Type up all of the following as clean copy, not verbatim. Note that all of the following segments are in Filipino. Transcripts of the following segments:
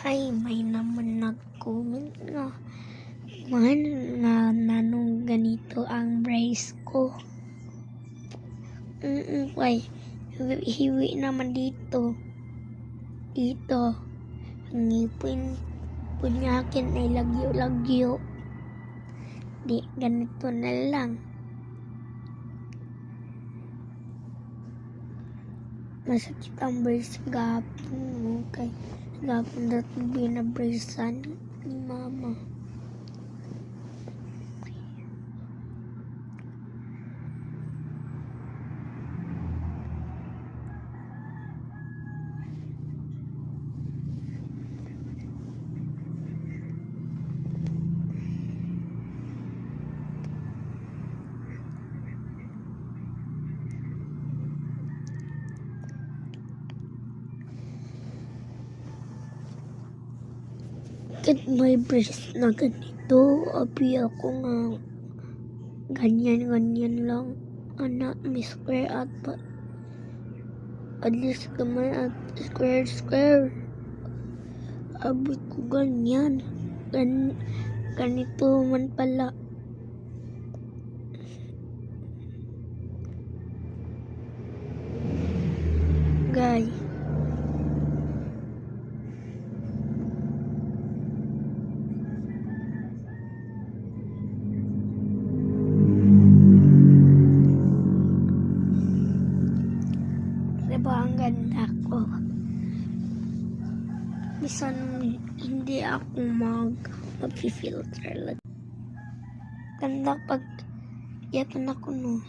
Hay, may naman nag-comment na man na nanong ganito ang brace ko. Kay hiwi naman dito. Ang ngipin punyakin ay lagyo-lagyo. Di ganito na lang. Masakit ang brace gapon. Okay. Gapon dati binabracean ni mama. Bakit may brace na ganito? Abi ako nga ganyan lang. Anak, may square at at least gamay at square. Abi ko ganyan. Ganito man pala. Guys. Diba ang ganda ko? Bisan hindi ako mag-filter lang. Ganda pag yatan ako no.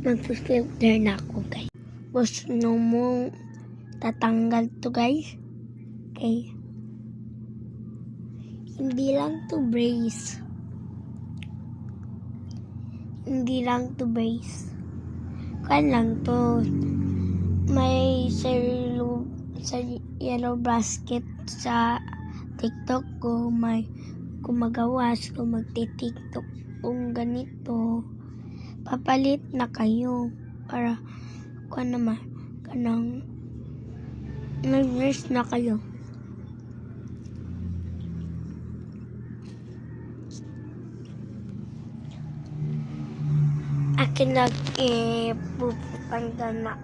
Mag-filter na ako guys. Gusto mo tatanggal to guys? Okay. Hindi lang to brace. Kan lang to. May sa yellow basket sa TikTok ko. May kumagawas ko magti-TikTok kung ganito. Papalit na kayo para kung naman kanang nag-brace na kayo. Akin nag-pupanda na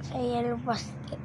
sa yellow basket.